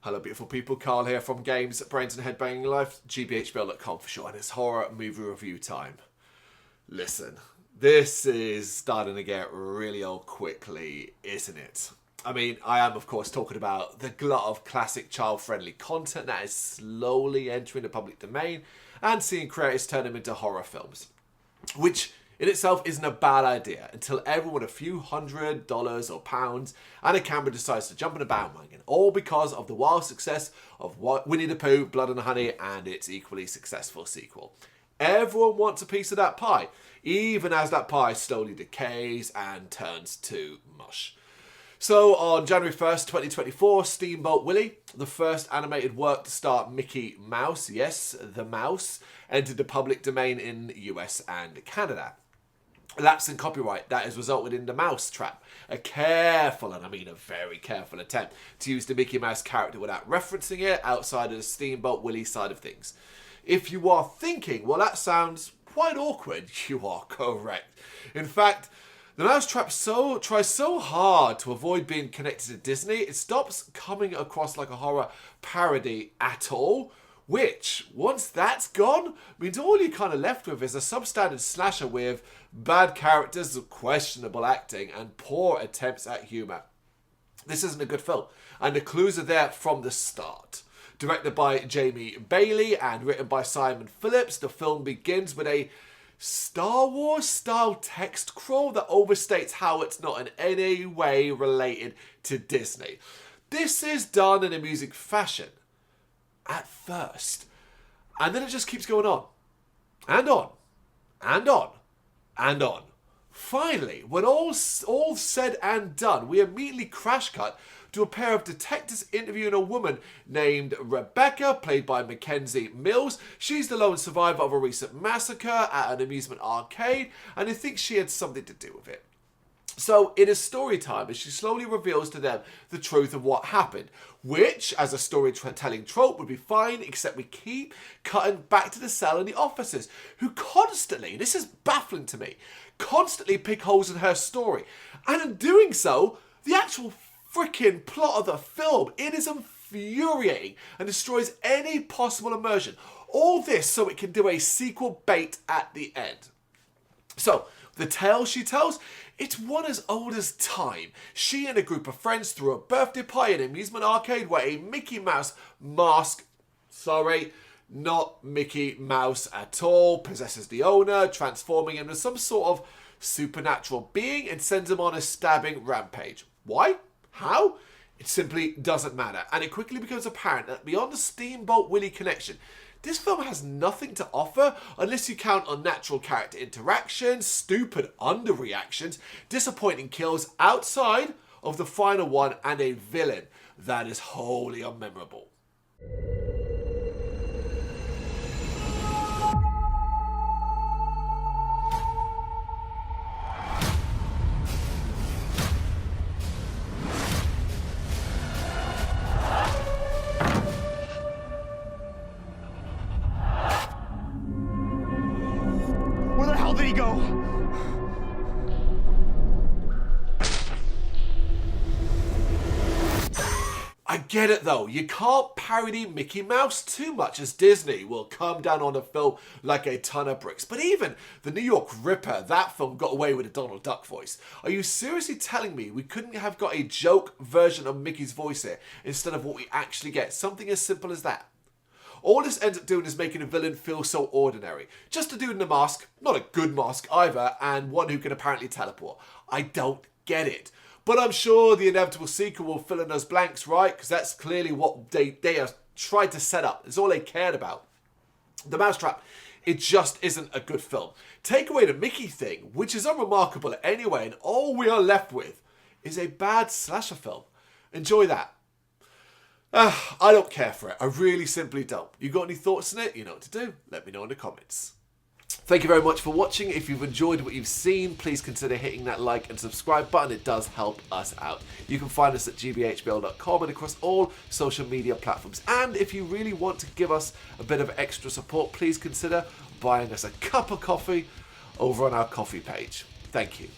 Hello beautiful people, Carl here from Brrraaains Head-Banging Life, gbhblofficial for short, and it's horror movie review time. Listen, this is starting to get really old quickly, isn't it? I mean, I am of course talking about the glut of classic child-friendly content that is slowly entering the public domain and seeing creators turn them into horror films. Which in itself isn't a bad idea until everyone with a few $100s or pounds and a camera decides to jump on a bandwagon, all because of the wild success of Winnie the Pooh, Blood and Honey and its equally successful sequel. Everyone wants a piece of that pie, even as that pie slowly decays and turns to mush. So on January 1st, 2024, Steamboat Willie, the first animated work to star Mickey Mouse, yes, the mouse, entered the public domain in the US and Canada. Lapse in copyright that has resulted in The Mouse Trap, a careful, and I mean a very careful attempt to use the Mickey Mouse character without referencing it outside of the Steamboat Willie side of things. If you are thinking, well that sounds quite awkward, you are correct. In fact, The Mouse Trap tries so hard to avoid being connected to Disney, it stops coming across like a horror parody at all. Which, once that's gone, means all you're kind of left with is a substandard slasher with bad characters, questionable acting, and poor attempts at humour. This isn't a good film, and the clues are there from the start. Directed by Jamie Bailey and written by Simon Phillips, the film begins with a Star Wars-style text crawl that overstates how it's not in any way related to Disney. This is done in a music fashion at first, and then it just keeps going on and on and on and on. Finally, when all said and done, we immediately crash cut to a pair of detectives interviewing a woman named Rebecca, played by Mackenzie Mills. She's the lone survivor of a recent massacre at an amusement arcade, and they think she had something to do with it. So it is story time as she slowly reveals to them the truth of what happened, which, as a storytelling trope, would be fine, except we keep cutting back to the cell and the officers, who constantly, this is baffling to me, constantly pick holes in her story. And in doing so, the actual freaking plot of the film, it is infuriating and destroys any possible immersion. All this so it can do a sequel bait at the end. So, the tale she tells, it's one as old as time. She and a group of friends threw a birthday party at an amusement arcade where a Mickey Mouse mask, sorry, not Mickey Mouse at all, possesses the owner, transforming him into some sort of supernatural being and sends him on a stabbing rampage. Why? How? It simply doesn't matter. And it quickly becomes apparent that beyond the Steamboat Willie connection, this film has nothing to offer unless you count unnatural character interactions, stupid underreactions, disappointing kills outside of the final one, and a villain that is wholly unmemorable. Where the hell did he go? I get it though, you can't parody Mickey Mouse too much as Disney will come down on a film like a ton of bricks. But even the New York Ripper, that film got away with a Donald Duck voice. Are you seriously telling me we couldn't have got a joke version of Mickey's voice here instead of what we actually get? Something as simple as that. All this ends up doing is making a villain feel so ordinary. Just a dude in a mask, not a good mask either, and one who can apparently teleport. I don't get it. But I'm sure the inevitable sequel will fill in those blanks, right? Because that's clearly what they have tried to set up. It's all they cared about. The Mouse Trap, it just isn't a good film. Take away the Mickey thing, which is unremarkable anyway, and all we are left with is a bad slasher film. Enjoy that. I don't care for it. I really simply don't. You got any thoughts on it? You know what to do. Let me know in the comments. Thank you very much for watching. If you've enjoyed what you've seen, please consider hitting that like and subscribe button. It does help us out. You can find us at gbhbl.com and across all social media platforms. And if you really want to give us a bit of extra support, please consider buying us a cup of coffee over on our coffee page. Thank you.